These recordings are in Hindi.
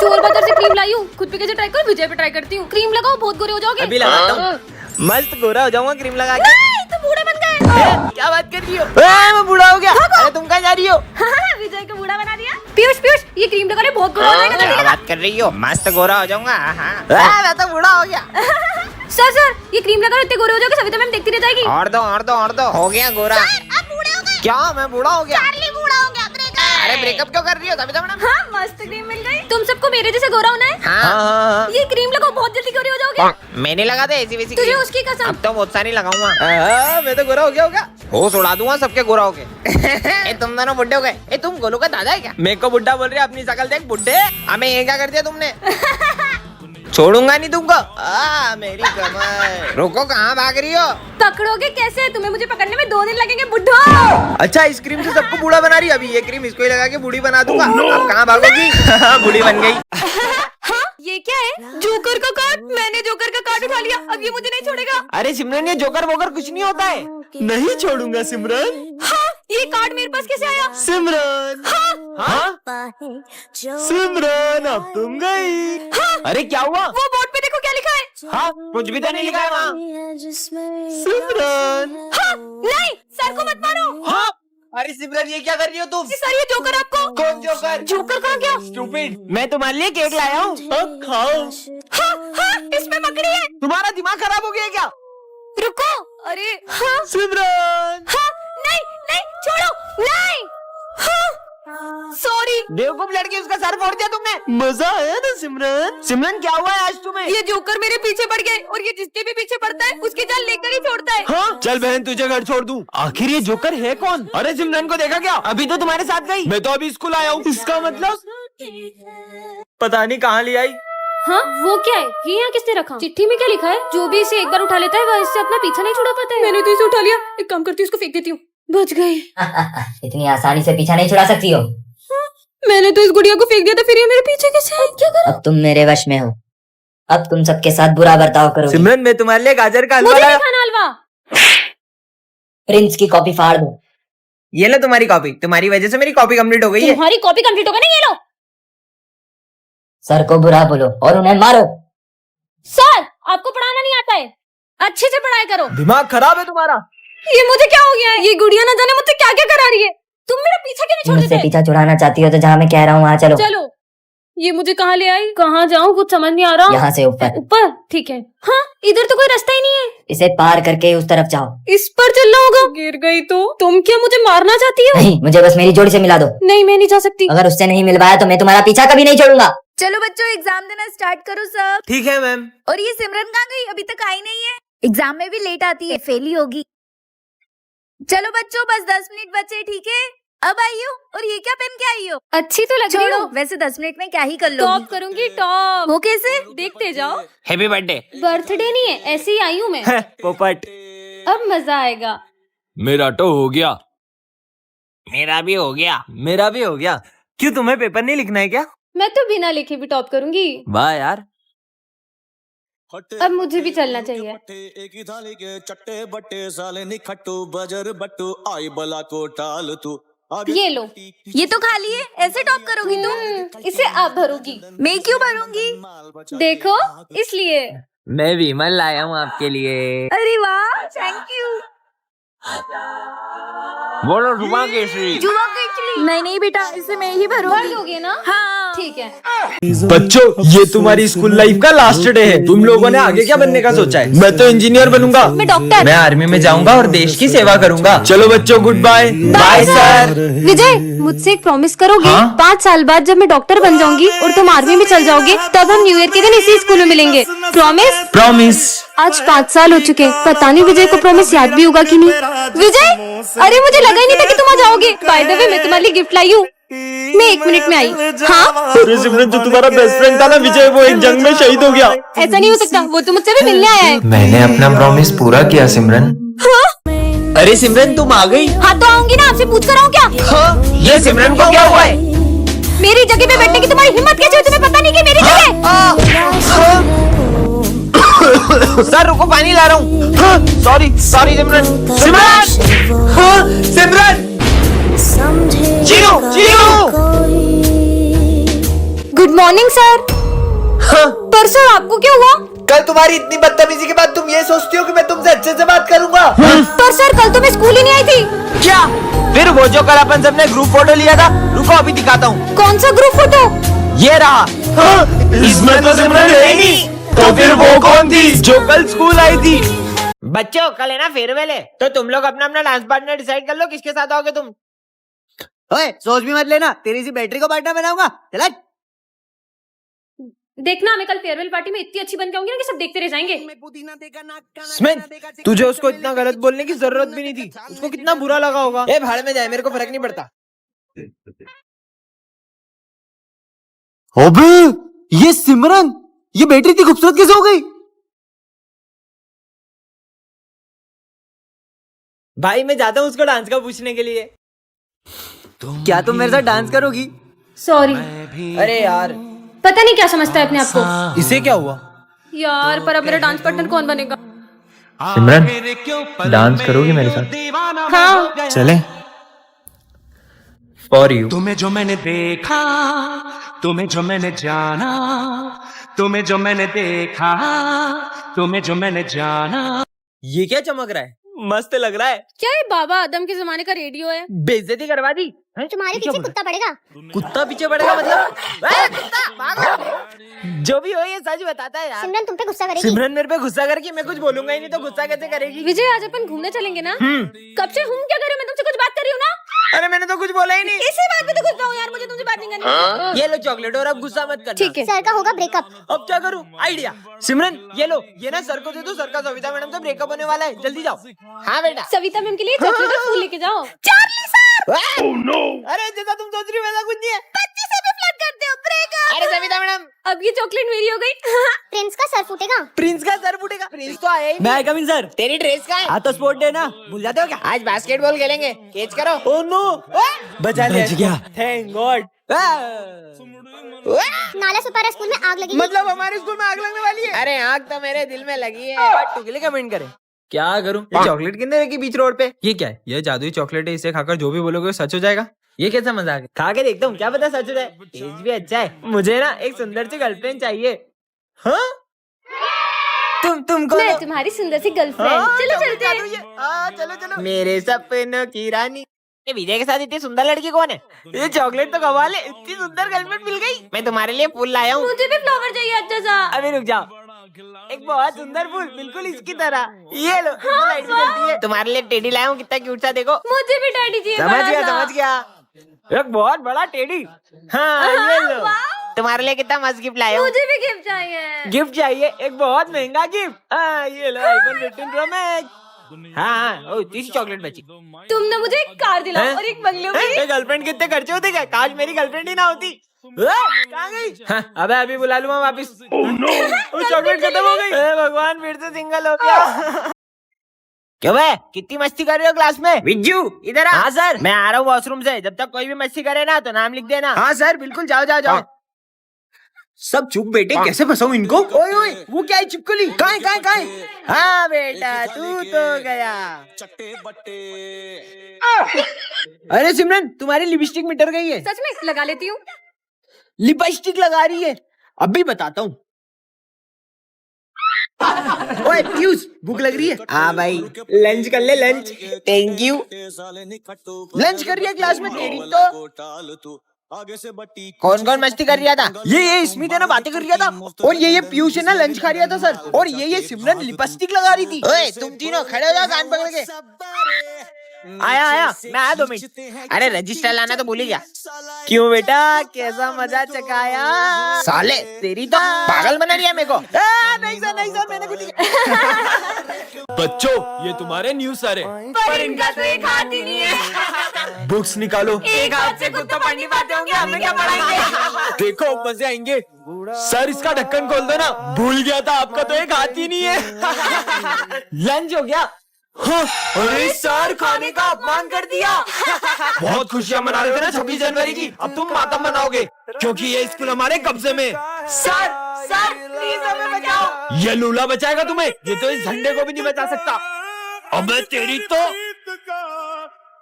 चोर बाजार से क्रीम लाई हूँ, खुद पे कैसे ट्राई कर, विजय पे ट्राई करती हूँ। क्रीम लगाओ, बहुत गोरे हो जाओगे। अभी लगाता हूँ, मस्त गोरा हो जाऊंगा क्रीम लगा के। नहीं, तुम बूढ़े बन गए। क्या बात कर रही हो? मैं बूढ़ा हो गया। अरे तुम कहाँ जा रही हो? विजय को बूढ़ा बना दिया। पीयूष पीयूष, ये क्रीम लगा ले, बहुत गोरा हो जाएगा। क्या बात कर रही हो? मस्त गोरा हो जाऊंगा। मैं तो बूढ़ा हो गया। सर सर, ये क्रीम लगा, इतने गोरे हो जाओगे, सविता मैम देखती रह जाएगी। और दो हो गया गोरा। आप बूढ़े हो गए। क्या मैं बूढ़ा हो गया? चार्ली बूढ़ा हो गया। अरे ब्रेकअप क्यों कर रही हो सविता मैडम? हाँ, मस्त क्रीम मिल गई। तुम सबको मेरे जैसे गोरा होना है। हाँ। ये क्रीम लगाओ, बहुत जल्दी गोरे हो जाओगे। मैंने लगा दे ऐसी वैसी तुझे क्रीम। उसकी कसम। अब तो बहुत सारी लगाऊंगा। मैं तो गोरा हो गया होगा। होश उड़ा दूंगा सबके गोरा हो के। तुम दोनों बुड्ढे हो गए। तुम गोलू का दादा है क्या? मेरे को बुड्ढा बोल रही है, अपनी शकल देख बुड्ढे। हमें ये क्या कर दिया तुमने? छोड़ूंगा नहीं तुमको। मेरी कमर। रुको, कहाँ भाग रही हो? पकड़ोगे कैसे? तुम्हें मुझे पकड़ने में 2 दिन लगेंगे बुड्ढो। अच्छा, इस क्रीम से सबको बूढ़ा बना रही है। अभी ये क्रीम इसको ही लगा के बूढ़ी बना दूंगा। अब कहाँ भागोगी? बूढ़ी बन गई। हाँ, ये क्या है? जोकर का कार्ड। मैंने जोकर का कार्ड उठा लिया, अब ये मुझे नहीं छोड़ेगा। अरे सिमरन, ये जोकर वोकर कुछ नहीं होता है। नहीं छोड़ूंगा सिमरन। हाँ, ये कार्ड मेरे पास कैसे आया? सिमरन। हाँ? सिमरन, अब तुम गई। अरे क्या हुआ? वो बोर्ड पे देखो क्या लिखा है। हाँ, कुछ भी तो नहीं लिखा है वहाँ। सिमरन। हाँ, नहीं, सर को मत मारो। हाँ? अरे सिमरन, ये क्या कर रही हो तुम? सर, ये जोकर आपको। कौन जोकर? जोकर कहाँ गया? स्टूपिड। मैं तुम्हारे लिए केक लाया हूँ। अब खाओ। हाँ, हाँ, इसमें मकड़ी है। तुम्हारा दिमाग खराब हो गया क्या? रुको। अरे हाँ, सिमरन। हाँ, नहीं नहीं, छोड़ो, नहीं। हाँ, सॉरी। बेवकूफ लड़की, उसका सर फोड़ दिया तुमने। मजा आया ना सिमरन? सिमरन, क्या हुआ है आज तुम्हें? ये जोकर मेरे पीछे पड़ गए, और ये जिसके भी पीछे पड़ता है उसकी जान लेकर ही छोड़ता है। हाँ? चल बहन, तुझे घर छोड़ दूं। आखिर ये जोकर है कौन? अरे सिमरन को देखा क्या? अभी तो तुम्हारे साथ गई। मैं तो अभी स्कूल आया हूँ। इसका मतलब पता नहीं कहाँ ले आई। हाँ, वो क्या है? ये यहाँ किसने रखा? चिट्ठी में क्या लिखा है? जो भी इसे एक बार उठा लेता है वह इससे अपना पीछा नहीं छुड़ा पाता है। मैंने तो इसे उठा लिया। एक काम करती हूँ, इसको फेंक देती हूँ। बच गई। इतनी आसानी से पीछा नहीं छुड़ा सकती हो। मैंने तो इस गुड़िया को फेंक दिया था, फिर ये मेरे पीछे कैसे आई? क्या करूं? अब तुम मेरे वश में हो। अब तुम सबके साथ बुरा बर्ताव करोगे। सिमरन, मैं तुम्हारे लिए गाजर का हलवा मुझे लाया। नहीं खाना हलवा। प्रिंस की कॉपी फाड़ दो। ये लो तुम्हारी कॉपी। तुम्हारी वजह से मेरी कॉपी कंप्लीट हो गई है। तुम्हारी कॉपी कंप्लीट हो गई ना? ये लो। सर को बुरा बोलो और उन्हें मारो। सर, आपको पढ़ाना नहीं आता है, अच्छे से पढ़ाई करो। दिमाग खराब है तुम्हारा। ये मुझे क्या हो गया है? ये गुड़िया ना जाने मुझसे क्या क्या करा रही है। तुम मेरा पीछा क्यों नहीं छोड़ मुझसे देते? पीछा छुड़ाना चाहती हो तो जहाँ मैं कह रहा हूँ वहाँ चलो। चलो। ये मुझे कहाँ ले आई? कहाँ जाऊँ, कुछ समझ नहीं आ रहा। यहाँ से ऊपर। ऊपर? ठीक है। हाँ, इधर तो कोई रास्ता ही नहीं है। इसे पार करके उस तरफ जाओ। इस पर चलना होगा। गिर गई तो? तुम क्या मुझे मारना चाहती हो? नहीं, मुझे बस मेरी जोड़ी से मिला दो। नहीं, मैं नहीं जा सकती। अगर उससे नहीं मिल पाया तो मैं तुम्हारा पीछा कभी नहीं छोड़ूंगा। चलो बच्चों, एग्जाम देना स्टार्ट करो सब। ठीक है मैम। और ये सिमरन कहाँ गई? अभी तक आई नहीं है। एग्जाम में भी लेट आती है, फेल ही होगी। चलो बच्चों, बस 10 मिनट बचे, ठीक है? अब आई हो। और ये क्या पहन के आई हो? अच्छी तो लग रही छोड़ो, हो। वैसे 10 मिनट में क्या ही कर लो। टॉप करूंगी, टॉप। वो कैसे? देखते जाओ। Happy birthday. बर्थडे नहीं है, ऐसे ही आई हूँ मैं। पोपट। अब मजा आएगा। मेरा तो हो गया। मेरा भी हो गया। मेरा भी हो गया। क्यों, तुम्हें पेपर नहीं लिखना है क्या? मैं तो बिना लिखे भी टॉप करूंगी। वाह यार। अब मुझे भी चलना चाहिए। एक ही थाली के चट्टे बट्टे साले निखट्टू बजर बट्टू आई बला को टाल तू। ये लो। ये तो खाली है, ऐसे टॉप करोगी तुम? इसे आप भरोगी। मैं क्यों भरूंगी? देखो, इसलिए। मैं विमल लाया हूँ आपके लिए। अरे वाह, थैंक यू। बोलो जुमा केसरी। जुआ केचली। नहीं बेटा, इसे मैं ही भर भरूंगी। दोगे ना? हाँ ठीक है। बच्चों, ये तुम्हारी स्कूल लाइफ का लास्ट डे है। तुम लोगों ने आगे क्या बनने का सोचा है? मैं तो इंजीनियर बनूंगा। मैं डॉक्टर। मैं आर्मी में जाऊंगा और देश की सेवा करूंगा। चलो बच्चों, good bye. Bye sir. Vijay, मुझसे एक प्रॉमिस करोगे? हाँ? 5 साल बाद जब मैं डॉक्टर बन जाऊंगी और तुम आर्मी में चल जाओगे, तब हम न्यू ईयर के दिन इसी स्कूल में मिलेंगे। प्रॉमिस? प्रॉमिस। आज 5 साल हो चुके हैं, पता नहीं विजय को प्रॉमिस याद भी होगा कि नहीं। विजय, अरे मुझे लगा ही नहीं था कि तुम आ जाओगे। बाय द वे, मैं तुम्हारे लिए गिफ्ट लाई हूँ। मैं 1 मिनट में आई। हाँ? अरे सिमरन, जो तुम्हारा बेस्ट फ्रेंड था ना विजय, वो एक जंग में शहीद हो गया। ऐसा नहीं हो सकता, वो तो मुझसे भी मिलने आया है। मैंने अपना प्रॉमिस पूरा किया सिमरन। हाँ? अरे सिमरन, तुम आ गई। हाँ तो आऊंगी ना, आपसे पूछ कर आऊँ क्या? हाँ? ये सिमरन को क्या हुआ है? मेरी जगह पे बैठने की तुम्हारी हिम्मत कैसे हुई? तुम्हें पता नहीं कि मेरी जगह। सर रुको, पानी ला रहा हूँ। Sorry sorry Simran. सिमरन। हाँ, Simran. Zero zero. Good morning sir. पर सर आपको क्या हुआ? कल तुम्हारी इतनी बदतमीजी के बाद तुम ये सोचती हो कि मैं तुमसे अच्छे से बात करूंगा? पर सर कल तो मैं स्कूल ही नहीं आई थी। क्या? फिर वो जो कल अपन सबने ग्रुप फोटो लिया था, रुको अभी दिखाता हूँ। कौन सा ग्रुप फोटो? ये रहा। इसमें तो सिमरन है ही नहीं। तो फिर वो कौन थी जो कल स्कूल आई थी? बच्चों कल है ना फेयरवेल है, तो तुम लोग अपना अपना डांस पार्टनर डिसाइड कर लो, किसके साथ आओगे तुम। ओए सोच भी मत लेना, तेरी सी बैटरी को पार्टनर बनाऊंगा। चला देखना मैं कल फेयरवेल पार्टी में इतनी अच्छी बन के आऊंगी ना कि सब देखते रह जाएंगे। स्मिथ, तुझे उसको इतना गलत बोलने की जरूरत भी नहीं थी। उसको कितना बुरा लगा होगा। ए भाड़ में जाए, मेरे को फर्क नहीं पड़ता। अबे ये सिमरन, ये बैटरी इतनी खूबसूरत कैसे हो गई? भाई मैं जाता हूँ उसको डांस का पूछने के लिए। क्या तुम मेरे साथ डांस करोगी? सॉरी, अरे यार, पता नहीं क्या समझता है अपने आप को। इसे क्या हुआ? यार पर अब मेरा डांस पार्टनर कौन बनेगा? सिमरन, डांस करोगी मेरे साथ? हाँ। चले। For you. तुम्हें जो मैंने देखा, तुम्हें जो मैंने जाना, तुम्हें जो मैंने देखा, तुम्हें जो मैंने जाना। ये क्या चमक रहा है? मस्त लग रहा है। क्या ये बाबा आदम के जमाने का रेडियो है? बेइज्जती करवा दी। तुम्हारे पीछे कुत्ता पड़ेगा। कुत्ता पीछे पड़ेगा मतलब? कुत्ता भागो। जो भी हो ये सच बताता है यार। सिमरन तुम पे गुस्सा करेगी। सिमरन मेरे पे गुस्सा करके मैं कुछ बोलूंगा ही नहीं, तो गुस्सा कैसे करेगी? विजय आज अपन घूमने चलेंगे ना? कब से हम क्या कर रहे हो? मैं तुमसे कुछ बात कर रही हूँ ना? अरे मैंने तो कुछ बोला ही नहीं। इसी बात पे तो गुस्सा हूँ यार, मुझे तुमसे बात नहीं करनी। ये लो चॉकलेट, और अब गुस्सा मत करना। ठीक है। सर का होगा ब्रेकअप। अब क्या करूँ? आइडिया। सिमरन ये लो, ये ना सर को दे दो, सर का सविता मैडम से ब्रेकअप होने वाला है, जल्दी जाओ। हाँ बेटा। सविता मैम के लिए चॉकलेट और फूल लेके जाओ। Charlie sir. अरे जैसा तुम सोच रही हो वैसा कुछ नहीं है। बच्चे से भी फ्लर्ट करते हो, ब्रेकअप। अरे सविता मैडम, अब ये चॉकलेट मेरी हो गई। प्रिंस का सर फूटेगा। प्रिंस का सर फूटेगा? प्रिंस तो आया ही नहीं। मैं कमिंग सर। तेरी ड्रेस का है? आज तो स्पोर्ट डे ना, भूल जाते हो क्या? आज बास्केटबॉल खेलेंगे, कैच करो। ओह नो, बचा लिया। बच गया। Thank God. नाला सुपारा स्कूल में आग लगी। मतलब हमारे स्कूल में आग लगने वाली है? अरे आग तो मेरे दिल में लगी है। टुकली कमेंट करे। क्या करूं? ये चॉकलेट कितने रखी बीच रोड पे? ये क्या है? ये जादुई चॉकलेट है, इसे खाकर जो भी बोलोगे वो सच हो जाएगा। ये कैसा मजाक है? खा के देखता हूँ, क्या पता सच हो जाए। टेस्ट भी अच्छा है। मुझे ना एक सुंदर सी गर्लफ्रेंड चाहिए। हाँ? तुम कौन मैं हो? तुम्हारी सुंदर सी गर्लफ्रेंड। हाँ, चलो क्या चलते बता हैं। दो ये? हाँ, चलो चलो। मेरे सपनों की रानी। ये विजय के साथ इतनी सुंदर लड़की कौन है? ये चॉकलेट तो कमाल है, इतनी सुंदर गर्लफ्रेंड मिल गई। मैं तुम्हारे लिए फूल लाया हूँ। मुझे भी फ्लावर चाहिए अच्छा सा। अभी रुक जाओ, एक बहुत सुंदर फूल बिल्कुल इसकी तरह। ये लो, इसमें लाइट भी जलती है। तुम्हारे लिए टेडी लाया हूँ, कितना क्यूट सा, देखो। मुझे भी डैडी चाहिए। समझ बड़ा गया सा। समझ गया। एक बहुत बड़ा टेडी। हाँ ये लो, तुम्हारे लिए कितना मस्त गिफ्ट लाया हूँ। मुझे भी गिफ्ट चाहिए। गिफ्ट चाहिए? एक बहुत महंगा गिफ्ट। हाँ ये लो, आईफोन 15 प्रो मैक्स। हाँ, ओ तीसरी चॉकलेट बची। तुम ना मुझे एक कार दिलाओ हैं? और एक बंगले भी। गर्लफ्रेंड कितने खर्चे होते क्या? काश मेरी गर्लफ्रेंड ही ना होती। कहाँ गई? हाँ, अबे अभी बुला लूंगा वापिस। वो चॉकलेट खत्म हो गई। हे भगवान, फिर से सिंगल हो गया। क्यों बे, कितनी मस्ती कर रहे हो क्लास में? विज्जू इधर आ। हाँ सर। मैं आ रहा हूँ वॉशरूम से, जब तक कोई भी मस्ती करे ना तो नाम लिख देना। हाँ सर बिल्कुल, जाओ जाओ जाओ। सब चुप बेटे, कैसे फंसाऊं इनको? ओए ओए, वो क्या है चिपकली? कहाँ है, कहाँ है, कहाँ है? हाँ बेटा तू तो गया। चट्टे बट्टे अरे सिमरन, तुम्हारी लिपस्टिक मिटर गई है। सच में लगा लेती हूँ। लिपस्टिक लगा रही है? अभी बताता हूँ। ओए पीयूष, भूख लग रही है? हाँ भाई, लंच कर ले लंच। Thank you. लंच कर रही है क्लास में तेरी तो। आगे से बट्टी कौन कौन मस्ती कर रहा था? ये स्मित है ना, बातें कर रहा था। और ये पीयूष है ना, लंच खा रहा था सर। और ये सिमरन लिपस्टिक लगा रही थी। ओए तुम तीनों खड़े हो जाओ, कान पकड़ के। आया मैं आया 2 मिनट। अरे रजिस्टर लाना तो भूल ही गया। क्यों बेटा, कैसा मजा चकाया? साले तेरी तो पागल बना रही है मेरे को। नहीं सर मैंने कुछ नहीं। बच्चों, ये तुम्हारे न्यू सर है। पर इनका तो एक हाथ ही नहीं है। बुक्स निकालो। एक हाथ से कुत्ता पढ़ नहीं पाते होंगे, हमें क्या पढ़ाएंगे? देखो मजे आएंगे। सर इसका ढक्कन खोल दो ना। भूल गया था, आपका तो एक हाथ ही नहीं है। लंच हो गया? हाँ, अरे सर, खाने का अपमान कर दिया। बहुत खुशियां मना रहे थे ना 26 जनवरी की, अब तुम मातम मनाओगे क्योंकि ये स्कूल हमारे कब्जे में। सर प्लीज हमें बचाओ। ये लूला बचाएगा तुम्हें, ये तो इस झंडे को भी नहीं बचा सकता। अबे तेरी तो।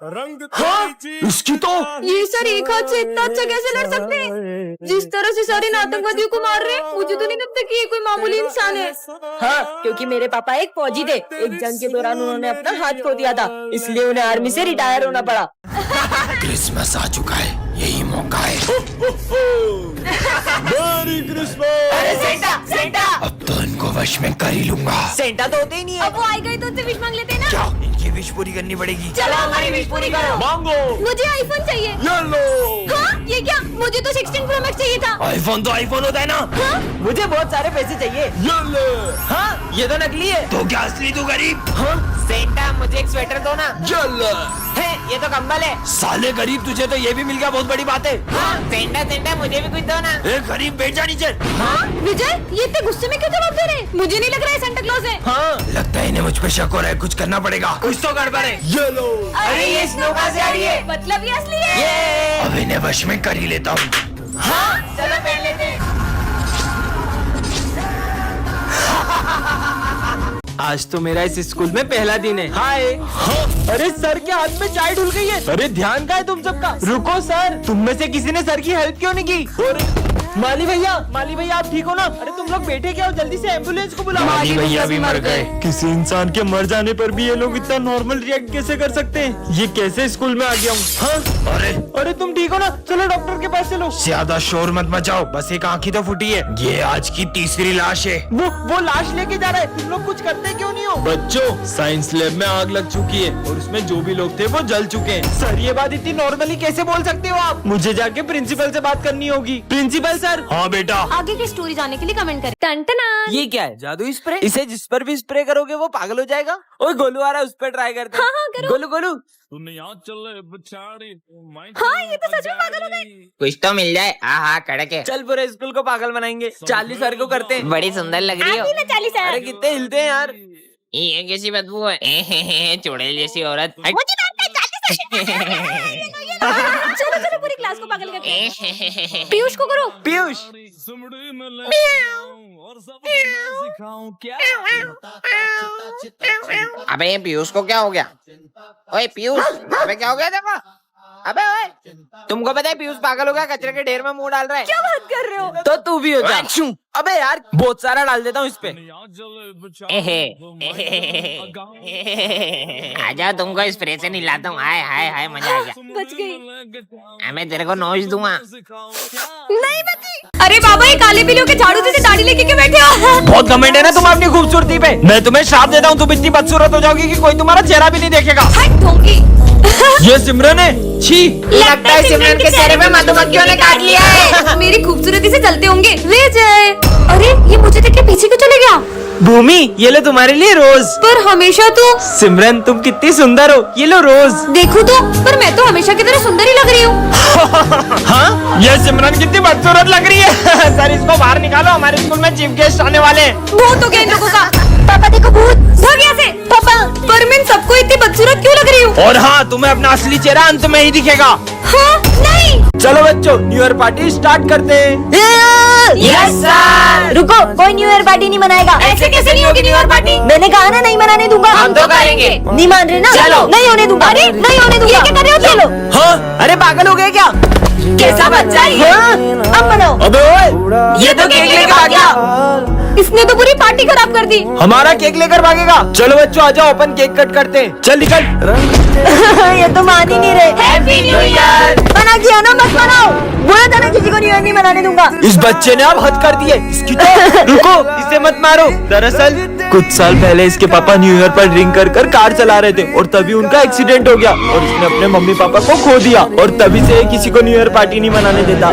हाँ, इसकी तो। ये सर एक हाथ से इतना अच्छा कैसे लड़ सकते हैं? जिस तरह से सारे आतंकवादियों को मार रहे हैं, मुझे तो नहीं लगता कि ये कोई मामूली इंसान है। हाँ, क्योंकि मेरे पापा एक फौजी थे। एक जंग के दौरान उन्होंने अपना हाथ खो दिया था, इसलिए उन्हें आर्मी से रिटायर होना पड़ा। क्रिसमस आ चुका है, यही मौका है। Merry Christmas. अरे सेंटा अब तो इनको वश में कर ही लूंगा। सेंटा तो होते ही नहीं है। अब वो आएगा ही तो उनसे विश मांग लेते हैं ना। क्या इनकी विश पूरी करनी पड़ेगी? चलो हमारी विश पूरी करो। मांगो। मुझे आईफोन चाहिए। ये लो। हाँ, ये क्या? मुझे तो 16 प्रो मैक्स चाहिए था। आईफोन तो आईफोन होता है ना। हाँ? मुझे बहुत सारे पैसे चाहिए। ये लो। हाँ, ये तो नकली है। तो क्या असली तू गरीब? हाँ, सेंटा मुझे एक स्वेटर दो ना। ये लो। है, ये तो कंबल है। साले गरीब, तुझे तो ये भी मिल गया, बहुत बड़ी बात है। हाँ, सेंटा मुझे भी कुछ दो ना। ए गरीब, बैठ जा नीचे। हाँ? विजय, ये इतने गुस्से में क्यों जवाब दे रहे हैं? मुझे नहीं लग रहा है सेंटा क्लॉज है। हाँ, लगता है इन्हें मुझ पे शक हो रहा है, कुछ करना पड़ेगा। कुछ तो गड़बड़ है। ये लो। अरे ये स्नो कहाँ से आ रही है? मतलब ये असली है। ये अब इन्हें वश में कर ही लेता हूँ। हाँ, चलो पहन लेते हैं। आज तो मेरा इस स्कूल में पहला दिन है। हाय। अरे सर के हाथ में चाय ढुल गई है। अरे ध्यान का है तुम सबका? रुको सर, तुम में से किसी ने सर की हेल्प क्यों नहीं की? माली भैया आप ठीक हो ना? अरे तुम लोग बैठे क्या हो? जल्दी से एम्बुलेंस को बुलाओ। माली भैया भी मर गए। किसी इंसान के मर जाने पर भी ये लोग इतना नॉर्मल रिएक्ट कैसे कर सकते हैं? ये कैसे स्कूल में आ गया हूँ? हाँ? अरे तुम ठीक हो ना? चलो डॉक्टर के पास चलो। ज्यादा शोर मत मचाओ, बस एक आंख ही तो फूटी है। ये आज की तीसरी लाश है। वो लाश लेके जा रहा है। तुम लोग कुछ करते क्यों नहीं हो? बच्चों, साइंस लैब में आग लग चुकी है और उसमें जो भी लोग थे वो जल चुके हैं। सर, ये बात इतनी नॉर्मली कैसे बोल सकते हो आप? मुझे जाके प्रिंसिपल से बात करनी होगी। Principal sir. हाँ बेटा। आगे की स्टोरी जाने के लिए कमेंट करें। टन-टना। ये क्या है? जादू स्प्रे? इसे जिस पर भी स्प्रे करोगे वो पागल हो जाएगा। ओए गोलू आ रहा है, उस पर ट्राई करते हैं। हाँ, करो। गोलू। हाँ, ये तो सच में पागल हो गए। कुछ तो मिल जाए। हाँ कड़क है। चल पूरे स्कूल को पागल बनाएंगे। 40 सर को करते हैं। बड़ी सुंदर लग रही हो। 40 अरे कितने हिलते हैं यार। ये कैसी बदबू है? चुड़ैल जैसी औरत। चलो पूरी क्लास को पागल करते हैं। पीयूष को करो। पीयूष। अबे ये पीयूष को क्या हो गया? ओए पीयूष, अबे क्या हो गया देखो? अबे ओए, तुमको पता है पीयूष पागल हो गया, कचरे के ढेर में मुंह डाल रहा है। क्या बात कर रहे हो? तो तू भी हो जा। अबे यार, बहुत सारा डाल देता हूँ इस पे। आजा, तुमको इस स्प्रे से निलाता हूँ। हाय हाय हाय, मजा आ गया। बच गई। मैं तेरे को नोच दूंगा। नहीं बची। अरे बाबा, ये काले बिल्लियों के झाड़ू जैसे दाढ़ी लेके क्यों बैठे हो? बहुत घमंड है ना तुम अपनी खूबसूरती पे। मैं तुम्हें श्राप देता हूँ, तुम इतनी बदसूरत हो जाओगी कि कोई तुम्हारा चेहरा भी नहीं देखेगा। हट ढोंगी। ये सिमरन है। छी। लगता है सिमरन के चेहरे पे मधुमक्खियों ने काट लिया है। मेरी खूबसूरती से चलते होंगे। विजय, अरे ये मुझे देख के पीछे क्यों चले गया? भूमि, ये लो तुम्हारे लिए रोज। पर हमेशा तो। सिमरन, तुम कितनी सुंदर हो, ये लो रोज। देखो तो, पर मैं तो हमेशा की तरह सुंदर ही लग रही हूँ। हाँ, ये सिमरन कितनी बदसूरत लग रही है। सर, इसको बाहर निकालो, हमारे स्कूल में चीफ गेस्ट आने वाले हैं। भूत हो गया इन लोगों का। पापा देखो भूत। भाग यहाँ से। पापा, पर मैं इन सबको इतनी बदसूरत क्यों लग रही हूँ? और हाँ, तुम्हें अपना असली चेहरा अंत में ही दिखेगा। हाँ, नहीं। चलो बच्चों, न्यू ईयर पार्टी स्टार्ट करते हैं। Yes sir. रुको, कोई न्यू ईयर पार्टी नहीं मनाएगा। ऐसे कैसे नहीं होगी न्यू ईयर पार्टी? मैंने कहा ना, नहीं मनाने दूंगा। हम तो करेंगे। नहीं मान रहे ना? चलो। नहीं होने दूंगा। अरे, नहीं होने दूंगा। ये क्या कर रहे हो? चलो। हाँ, अरे पागल हो गए क्या? कैसा बच्चा है ये? हाँ, अब बनाओ। अबे ओए, ये तो केक लेकर भाग गया। इसने तो पूरी पार्टी खराब कर दी। हमारा केक लेकर भागेगा। चलो बच्चों, आ जाओ, अपन केक कट करते हैं। चल निकल। ये तो मान ही नहीं रहे। Happy new year. मना किया ना, मत मनाओ। बोला था ना, किसी को न्यू ईयर नहीं मनाने दूंगा। इस बच्चे ने अब हद कर दी है। इसकी तो रुको, इसे मत मारो। दरअसल कुछ साल पहले इसके पापा न्यू ईयर पर ड्रिंक कर कार चला रहे थे और तभी उनका एक्सीडेंट हो गया और इसने अपने मम्मी पापा को खो दिया और तभी से किसी को न्यू ईयर पार्टी नहीं मनाने देता।